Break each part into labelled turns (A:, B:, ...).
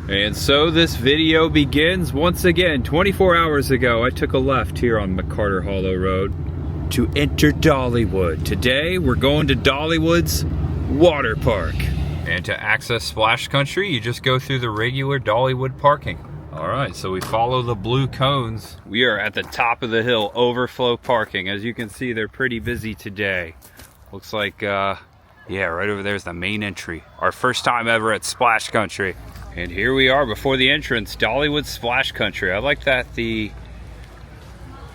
A: And so this video begins once again. 24 hours ago, I took a left here on McCarter Hollow Road to enter Dollywood. Today, we're going to Dollywood's water park. And to access Splash Country, you just go through the regular Dollywood parking. All right, so we follow the blue cones. We are at the top of the hill, overflow parking. As you can see, they're pretty busy today. Looks like, yeah, right over there's the main entry. Our first time ever at Splash Country. And here we are before the entrance, Dollywood Splash Country. I like that the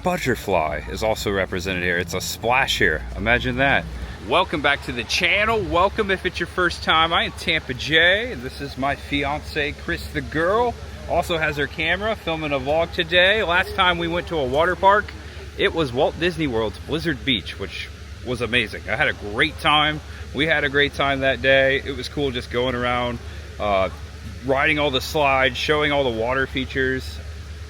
A: butterfly is also represented here. It's a splash here. Imagine that. Welcome back to the channel. Welcome if it's your first time. I am Tampa J. And this is my fiance, Chris the girl. Also has her camera, filming a vlog today. Last time we went to a water park, it was Walt Disney World's Blizzard Beach, which was amazing. I had a great time. We had a great time that day. It was cool just going around, riding all the slides, showing all the water features.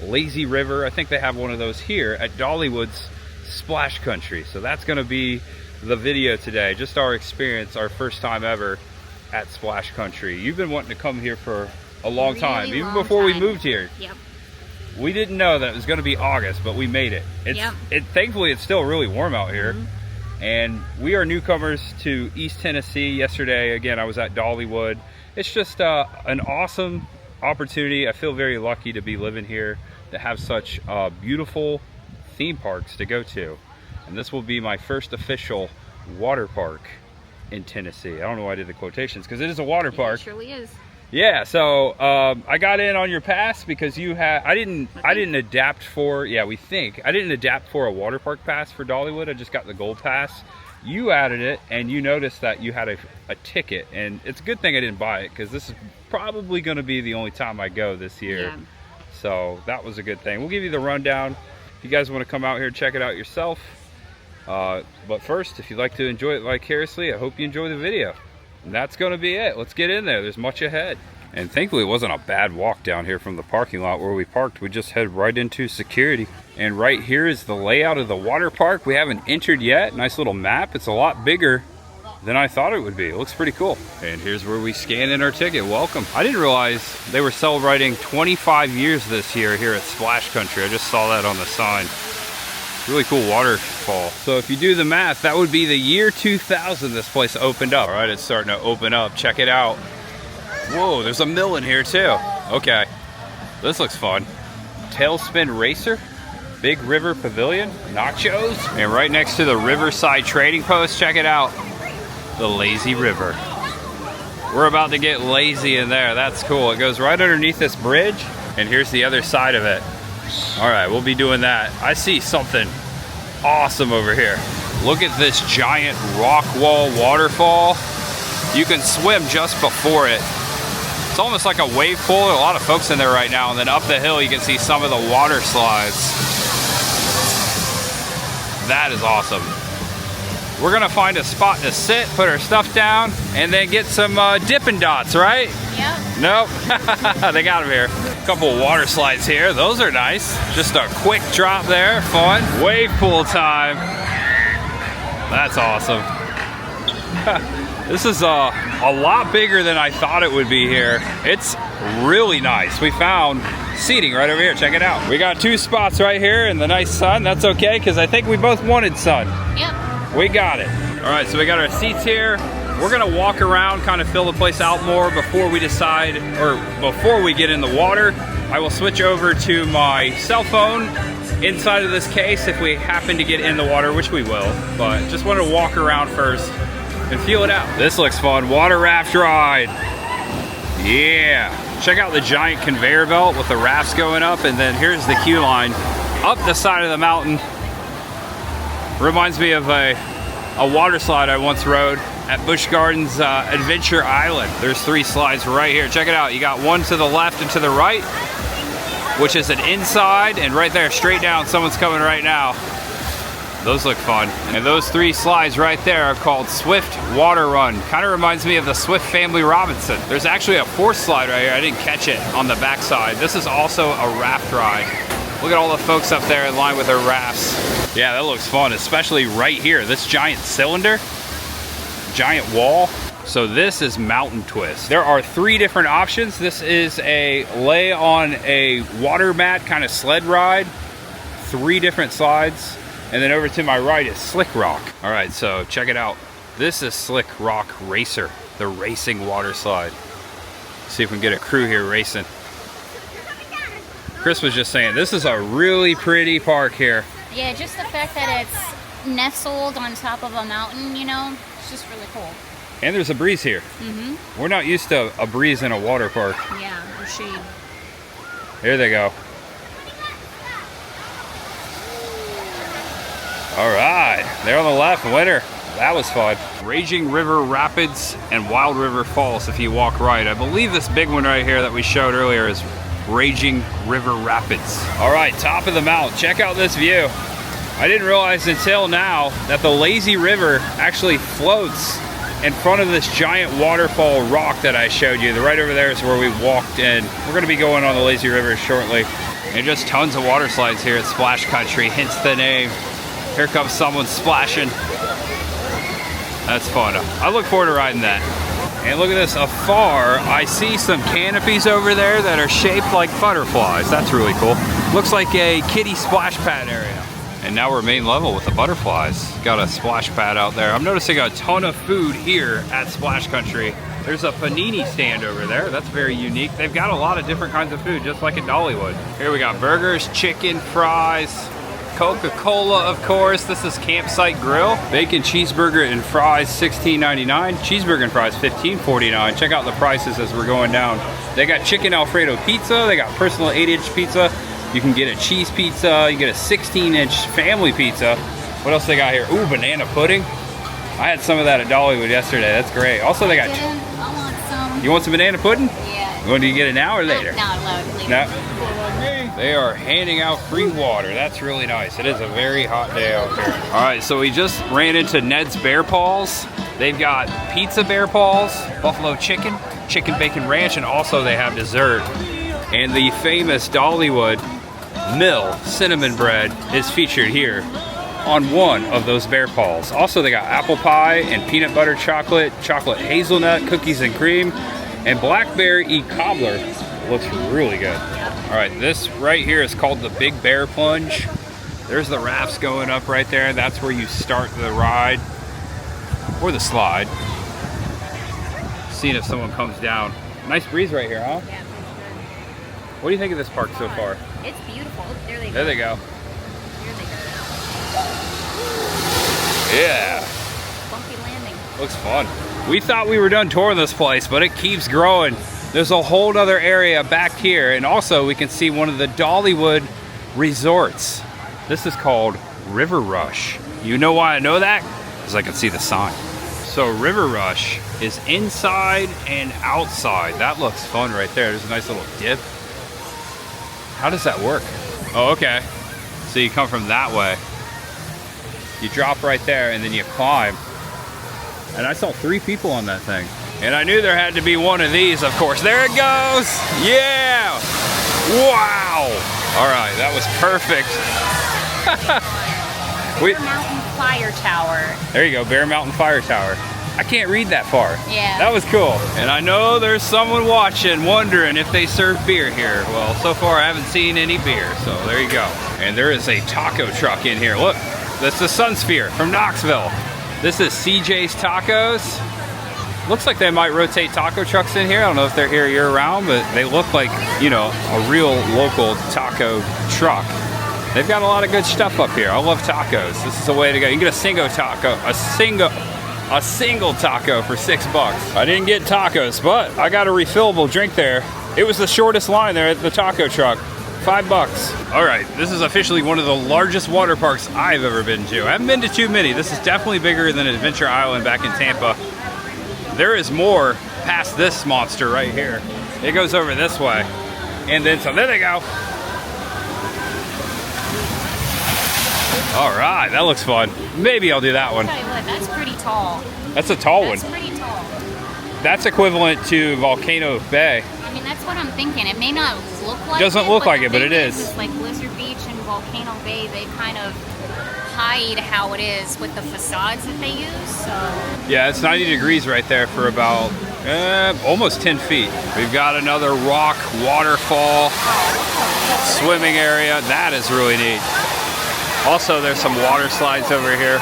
A: Lazy River, I think they have one of those here at Dollywood's Splash Country. So that's gonna be the video today, just our experience, our first time ever at Splash Country. You've been wanting to come here for a long time, even before we moved here.
B: Yep.
A: We didn't know that it was gonna be August, but we made it. Thankfully, it's still really warm out here. And we are newcomers to East Tennessee. Yesterday, again, I was at Dollywood. It's just an awesome opportunity. I feel very lucky to be living here, to have such beautiful theme parks to go to. And this will be my first official water park in Tennessee. I don't know why I did the quotations, because it is a water park.
B: It surely is.
A: Yeah, so I got in on your pass because you had, I didn't adapt for, I didn't adapt for a water park pass for Dollywood. I just got the gold pass. You added it, and you noticed that you had a ticket, and it's a good thing I didn't buy it, because this is probably going to be the only time I go this year.
B: Yeah.
A: So that was a good thing. We'll give you the rundown if you guys want to come out here and check it out yourself. But first, if you'd like to enjoy it vicariously, I hope you enjoy the video. And that's going to be it. Let's get in there. There's much ahead. And thankfully it wasn't a bad walk down here from the parking lot where we parked. We just head right into security. And right here is the layout of the water park. We haven't entered yet. Nice little map. It's a lot bigger than I thought it would be. It looks pretty cool. And here's where we scan in our ticket. Welcome. I didn't realize they were celebrating 25 years this year here at Splash Country. I just saw that on the sign. Really cool waterfall. So if you do the math, that would be the year 2000 this place opened up. All right, it's starting to open up. Check it out. Whoa, there's a mill in here too. Okay, this looks fun. Tailspin Racer, Big River Pavilion, nachos, and right next to the Riverside Trading Post, check it out, the Lazy River. We're about to get lazy in there. That's cool. It goes right underneath this bridge, and here's the other side of it. All right, we'll be doing that. I see something awesome over here. Look at this giant rock wall waterfall. You can swim just before it. It's almost like a wave pool. There are a lot of folks in there right now. And then up the hill, you can see some of the water slides. That is awesome. We're gonna find a spot to sit, put our stuff down, and then get some Dippin' Dots, right?
B: Yep.
A: Nope, they got them here. A couple of water slides here, those are nice. Just a quick drop there, fun. Wave pool time. That's awesome. This is a lot bigger than I thought it would be here. It's really nice. We found seating right over here, check it out. We got two spots right here in the nice sun. That's okay, because I think we both wanted sun.
B: Yep.
A: We got it. All right, so we got our seats here. We're gonna walk around, kind of fill the place out more before we decide, or before we get in the water. I will switch over to my cell phone inside of this case if we happen to get in the water, which we will, but just wanted to walk around first and feel it out. This looks fun. Water raft ride. Yeah. Check out the giant conveyor belt with the rafts going up, and then here's the queue line up the side of the mountain. Reminds me of a water slide I once rode at Busch Gardens Adventure Island. There's 3 slides right here. Check it out. You got one to the left and to the right, which is an inside, and right there, straight down, someone's coming right now. Those look fun. And those 3 slides right there are called Swift Water Run. Kind of reminds me of the Swift Family Robinson. There's actually a 4th slide right here. I didn't catch it on the backside. This is also a raft ride. Look at all the folks up there in line with their rafts. Yeah, that looks fun, especially right here. This giant cylinder, giant wall. So this is Mountain Twist. There are 3 different options. This is a lay on a water mat kind of sled ride. 3 different slides. And then over to my right is Slick Rock. All right, so check it out. This is Slick Rock Racer, the racing water slide. See if we can get a crew here racing. Chris was just saying, this is a really pretty park here.
B: Yeah, just the fact that it's nestled on top of a mountain, you know, it's just really cool.
A: And there's a breeze here. We're not used to a breeze in a water park.
B: Yeah, or shade.
A: Here they go. All right, there on the left, winner. That was fun. Raging River Rapids and Wild River Falls if you walk right. I believe this big one right here that we showed earlier is Raging River Rapids. All right, top of the mountain. Check out this view. I didn't realize until now that the lazy river actually floats in front of this giant waterfall rock that I showed you. Right over there is where we walked in. We're gonna be going on the lazy river shortly. And just tons of water slides here at Splash Country, hence the name. Here comes someone splashing. That's fun. I look forward to riding that. And look at this, afar, I see some canopies over there that are shaped like butterflies. That's really cool. Looks like a kiddie splash pad area. And now we're main level with the butterflies. Got a splash pad out there. I'm noticing a ton of food here at Splash Country. There's a panini stand over there. That's very unique. They've got a lot of different kinds of food, just like at Dollywood. Here we got burgers, chicken, fries, Coca-Cola, of course. This is Campsite Grill. Bacon cheeseburger and fries, $16.99. Cheeseburger and fries, $15.49. Check out the prices as we're going down. They got chicken Alfredo pizza. They got personal 8-inch pizza. You can get a cheese pizza. You get a 16-inch family pizza. What else they got here? Ooh, banana pudding. I had some of that at Dollywood yesterday. That's great. Also, they got...
B: I want some.
A: You want some banana pudding?
B: Yeah.
A: You want to get it now or later?
B: No, later.
A: No. They are handing out free water. That's really nice. It is a very hot day out here. All right, so we just ran into Ned's Bear Paws. They've got pizza bear paws, buffalo chicken, chicken bacon ranch, and also they have dessert. And the famous Dollywood Mill cinnamon bread is featured here on one of those bear paws. Also, they got apple pie and peanut butter chocolate, chocolate hazelnut, cookies and cream, and blackberry cobbler. Looks really good. All right, this right here is called the Big Bear Plunge. There's the rafts going up right there. That's where you start the ride or the slide. Seeing if someone comes down. Nice breeze right here, huh?
B: Yeah.
A: What do you think of this park so far?
B: It's beautiful. There they go.
A: There they go.
B: Here they go.
A: Yeah.
B: Bumpy landing.
A: Looks fun. We thought we were done touring this place, but it keeps growing. There's a whole other area back here, and also we can see one of the Dollywood resorts. This is called River Rush. You know why I know that? Because I can see the sign. So River Rush is inside and outside. That looks fun right there. There's a nice little dip. How does that work? Oh, okay. So you come from that way. You drop right there and then you climb. And I saw 3 people on that thing. And I knew there had to be one of these, of course. There it goes! Yeah! Wow! All right, that was perfect.
B: Bear Mountain Fire Tower.
A: There you go, Bear Mountain Fire Tower. I can't read that far.
B: Yeah.
A: That was cool. And I know there's someone watching wondering if they serve beer here. Well, so far I haven't seen any beer, so there you go. And there is a taco truck in here. Look, that's the Sun Sphere from Knoxville. This is CJ's Tacos. Looks like they might rotate taco trucks in here. I don't know if they're here year-round, but they look like, you know, a real local taco truck. They've got a lot of good stuff up here. I love tacos. This is the way to go. You can get a single taco for $6. I didn't get tacos, but I got a refillable drink there. It was the shortest line there at the taco truck. $5. All right, this is officially one of the largest water parks I've ever been to. I haven't been to too many. This is definitely bigger than Adventure Island back in Tampa. There is more past this monster right here. It goes over this way. And then, so there they go. All right, that looks fun. Maybe I'll do that one.
B: I'll tell you what, that's pretty tall.
A: That's a tall one.
B: That's pretty tall.
A: That's equivalent to Volcano Bay.
B: I mean, that's what I'm thinking. It may not look like
A: Doesn't look like it, but it is.
B: It's like Blizzard Beach and Volcano Bay, they kind of hide how it is with the facades that they use. So
A: Yeah, it's 90 degrees right there for about almost 10 feet. We've got another rock waterfall swimming area. That is really neat. Also, there's some water slides over here.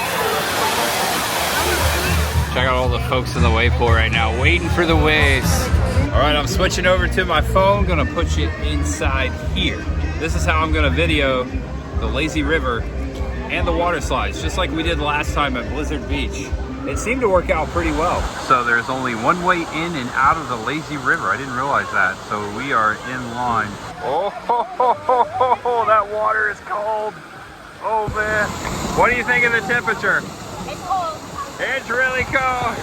A: Check out all the folks in the wave pool right now, waiting for the waves. All right, I'm switching over to my phone. Gonna put you inside here. This is how I'm gonna video the lazy river and the water slides, just like we did last time at Blizzard Beach. It seemed to work out pretty well. So there's only one way in and out of the lazy river. I didn't realize that. So we are in line. Oh, that water is cold. Oh man. What do you think of the temperature?
B: it's cold.
A: It's really cold.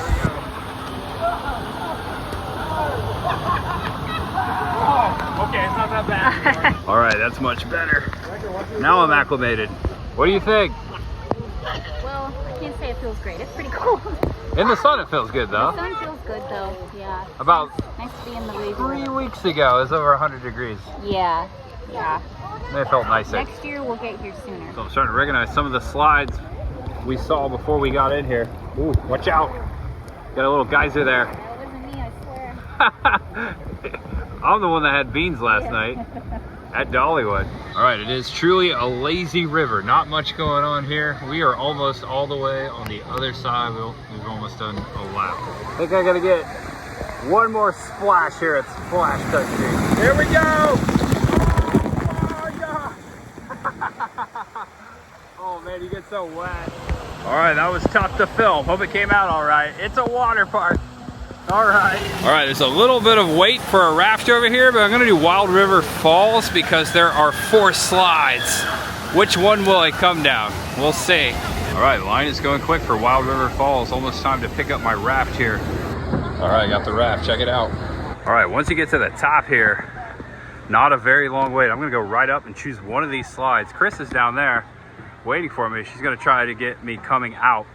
A: Oh, okay, it's not that bad. All right, that's much better. Now I'm acclimated. What do you think?
B: Well, I can't say it feels great. It's pretty cold.
A: In the sun, it feels good though.
B: The sun feels good though. Yeah.
A: About
B: Nice to be in the lazy
A: 3
B: river.
A: weeks ago, it was over 100 degrees.
B: Yeah. Yeah.
A: It felt nicer.
B: Next year we'll get here sooner.
A: So I'm starting to recognize some of the slides we saw before we got in here. Ooh, watch out. Got a little geyser there.
B: That wasn't me, I swear.
A: I'm the one that had beans last night at Dollywood. All right, it is truly a lazy river. Not much going on here. We are almost all the way on the other side. We've almost done a lap. I think I gotta get one more splash here at Splash Country. Here we go! Oh man, you get so wet. All right, that was tough to film. Hope it came out all right. It's a water park. All right. All right, there's a little bit of wait for a raft over here, but I'm gonna do Wild River Falls because there are 4 slides. Which one will I come down? We'll see. All right, line is going quick for Wild River Falls. Almost time to pick up my raft here. All right, I got the raft, check it out. All right, once you get to the top here, not a very long wait. I'm gonna go right up and choose one of these slides. Chris is down there waiting for me. She's gonna try to get me coming out.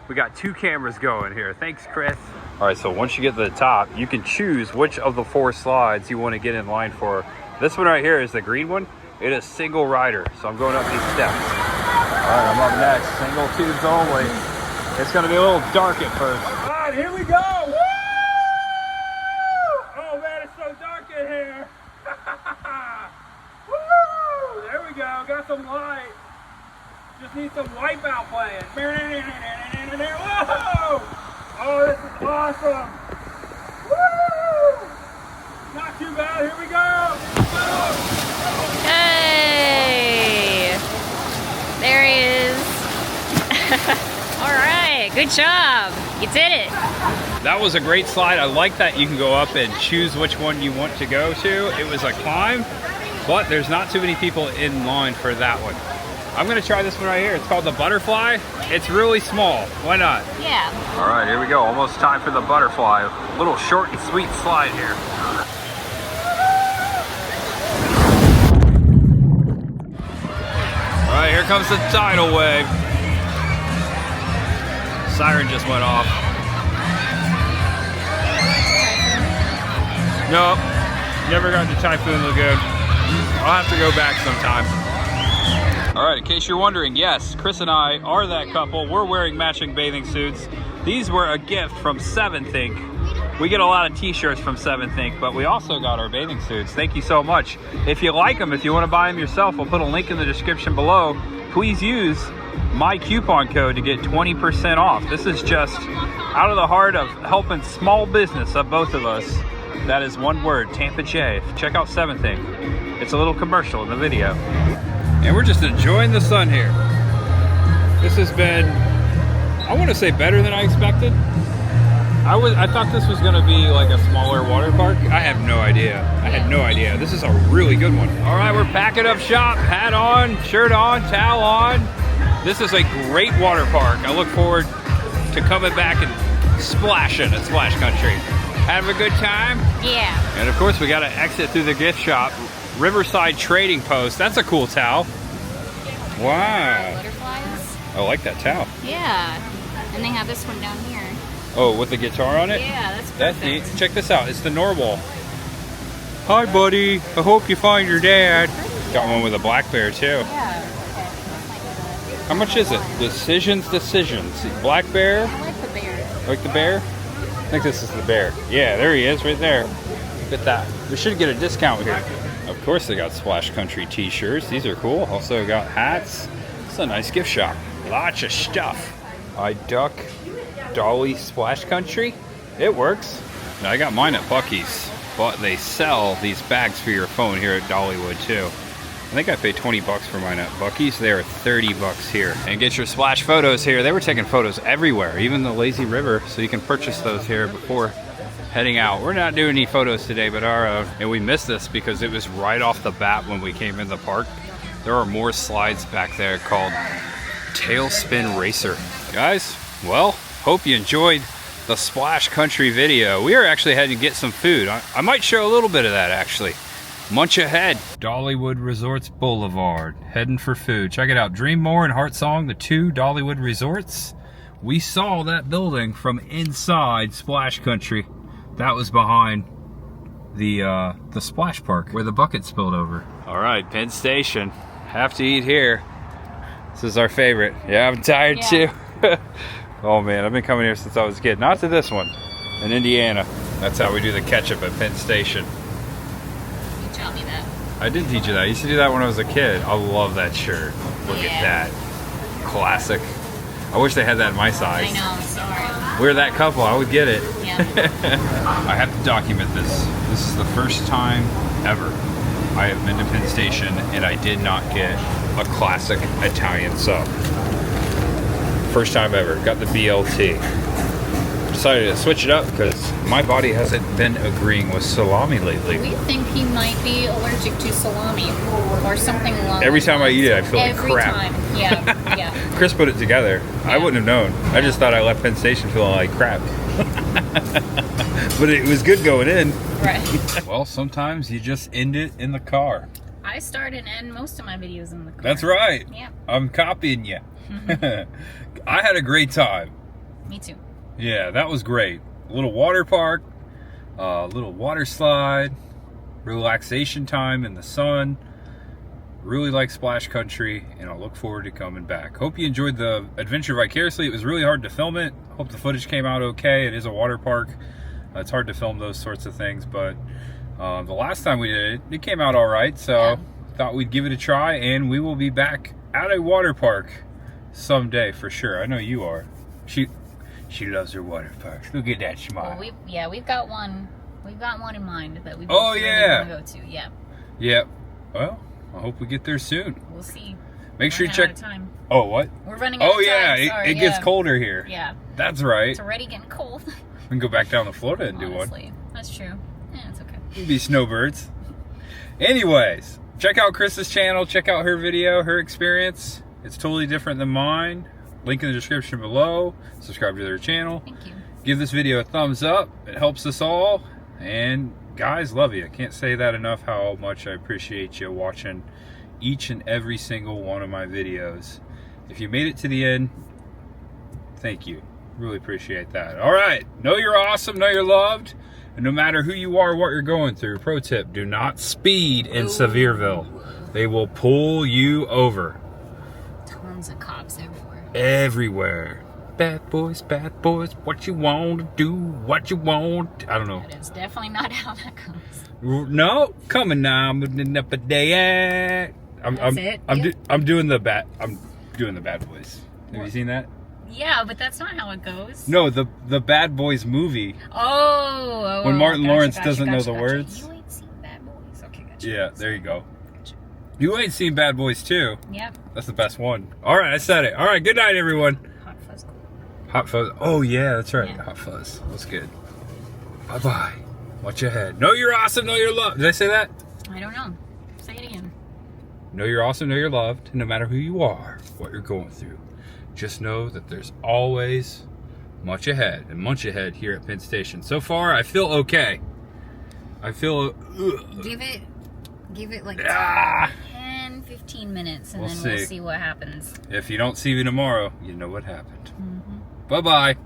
A: We got 2 cameras going here. Thanks, Chris. All right, so once you get to the top, you can choose which of the 4 slides you want to get in line for. This one right here is the green one. It is single rider, so I'm going up these steps. All right, I'm up next. Single tubes only. It's gonna be a little dark at first. All right, here we go. Woo! Oh man, it's so dark in here. Woo! There we go. Got some light. Just need some wipeout playing. Whoa! Oh, this is awesome! Woo! Not too bad. Here we go!
B: Hey! There he is. All right, good job. You did it.
A: That was a great slide. I like that you can go up and choose which one you want to go to. It was a climb, but there's not too many people in line for that one. I'm gonna try this one right here. It's called the butterfly. It's really small. Why not?
B: Yeah.
A: All right, here we go. Almost time for the butterfly. A little short and sweet slide here. All right, here comes the tidal wave. Siren just went off. Nope, never got to Typhoon Lagoon. I'll have to go back sometime. All right, in case you're wondering, yes, Chris and I are that couple. We're wearing matching bathing suits. These were a gift from 7th Inc. We get a lot of t-shirts from 7th Inc., but we also got our bathing suits. Thank you so much. If you like them, if you want to buy them yourself, we'll put a link in the description below. Please use my coupon code to get 20% off. This is just out of the heart of helping small business of both of us. That is one word, Tampa J. Check out 7th Inc. It's a little commercial in the video. And we're just enjoying the sun here. This has been, I want to say, better than I expected. I thought this was going to be like a smaller water park. I have no idea. I had no idea. This is a really good one. All right, we're packing up shop. Hat on, shirt on, towel on. This is a great water park. I look forward to coming back and splashing at Splash Country. Having a good time?
B: Yeah.
A: And of course, we got to exit through the gift shop. Riverside Trading Post. That's a cool towel. Wow.
B: Butterflies.
A: I like that towel.
B: Yeah. And they have this one down here.
A: Oh, with the guitar on it?
B: Yeah, that's
A: That's
B: perfect.
A: neat. Check this out. It's the Norwal. Hi, buddy. I hope you find your dad. Got one with a black bear, too.
B: Yeah.
A: How much is it? Decisions. Black bear.
B: I like the bear.
A: Like the bear? I think this is the bear. Yeah, there he is right there. Look at that. We should get a discount here. Of course they got Splash Country t-shirts. These are cool. Also got hats. It's a nice gift shop. Lots of stuff. I duck Dolly Splash Country. It works. Now, I got mine at Buc-ee's, but they sell these bags for your phone here at Dollywood too. I think I paid 20 bucks for mine at Buc-ee's. They are 30 bucks here. And get your splash photos here. They were taking photos everywhere, even the lazy river, so you can purchase those here before heading out. We're not doing any photos today, but and we missed this because it was right off the bat when we came in the park. There are more slides back there called Tailspin Racer. Guys, well, hope you enjoyed the Splash Country video. We are actually heading to get some food. I might show a little bit of that actually. Munch ahead. Dollywood Resorts Boulevard. Heading for food. Check it out. Dreammore and Heartsong, the two Dollywood resorts. We saw that building from inside Splash Country. That was behind the splash park where the bucket spilled over. All right, Penn Station. Have to eat here. This is our favorite. Yeah, I'm tired too. Oh man, I've been coming here since I was a kid. Not to this one, in Indiana. That's how we do the ketchup at Penn Station.
B: You taught me that.
A: I did teach you that. I used to do that when I was a kid. I love that shirt. Look at that. Classic. I wish they had that in my size.
B: I know, sorry.
A: We're that couple, I would get it.
B: Yeah.
A: I have to document this. This is the first time ever I have been to Penn Station and I did not get a classic Italian sub. First time ever. Got the BLT. Decided to switch it up because my body hasn't been agreeing with salami lately.
B: We think he might be allergic to salami or something along
A: Every
B: those
A: time I
B: lines.
A: eat it, I feel like crap.
B: Every time, yeah, yeah.
A: Chris put it together. I wouldn't have known. I just thought I left Penn Station feeling like crap. But it was good going in.
B: Right.
A: Well, sometimes you just end it in the car.
B: I start and end most of my videos in the car.
A: That's right.
B: Yeah.
A: I'm copying you. I had a great time.
B: Me too.
A: Yeah, that was great. A little water park, a little water slide, relaxation time in the sun. Really like Splash Country, and I look forward to coming back. Hope you enjoyed the adventure vicariously. It was really hard to film it. Hope the footage came out okay. It is a water park. It's hard to film those sorts of things, but the last time we did it, it came out all right. So thought we'd give it a try, and we will be back at a water park someday for sure. I know you are. She loves her water parks. Look at that smile.
B: Well, we've got one. We've got one in mind that we
A: really
B: want to go to. Yeah.
A: Yeah. Well, I hope we get there soon.
B: We'll see.
A: Make sure you check.
B: Out of time.
A: Oh, what?
B: We're running out of time.
A: Yeah, it gets colder here.
B: Yeah.
A: That's right.
B: It's already getting cold.
A: We can go back down to Florida and do one.
B: That's true. Yeah, it's okay.
A: We'll be snowbirds. Anyways, check out Chris's channel. Check out her video, her experience. It's totally different than mine. Link in the description below. Subscribe to their channel.
B: Thank you.
A: Give this video a thumbs up. It helps us all. And guys, love you. I can't say that enough how much I appreciate you watching each and every single one of my videos. If you made it to the end, thank you. Really appreciate that. All right. Know you're awesome. Know you're loved. And no matter who you are, what you're going through, pro tip, do not speed in Sevierville. They will pull you over.
B: Tons of cops everywhere.
A: Everywhere. Bad boys, what you want to do, what you want. I don't know.
B: That is definitely not how that goes.
A: No, coming now. I'm up a day. I'm doing the bad boys. Have you seen that?
B: Yeah, but that's not how it goes.
A: No, the Bad Boys movie.
B: Oh.
A: When Martin Lawrence doesn't know the words.
B: You ain't seen Bad Boys. Okay, gotcha.
A: Yeah, there you go. You ain't seen Bad Boys 2.
B: Yep.
A: That's the best one. All right, I said it. All right, good night, everyone.
B: Hot Fuzz.
A: Hot Fuzz. Oh, yeah, that's right.
B: Yeah.
A: Hot Fuzz. That's good. Bye-bye. Watch your head. Know you're awesome, know you're loved. Did I say that?
B: I don't know. Say it again.
A: Know you're awesome, know you're loved. No matter who you are, what you're going through. Just know that there's always much ahead and munch ahead here at Penn Station. So far, I feel okay. I feel...
B: Give it like 10, 15 minutes, and
A: We'll
B: then
A: see.
B: we'll see what happens.
A: If you don't see me tomorrow, you know what happened. Bye-bye.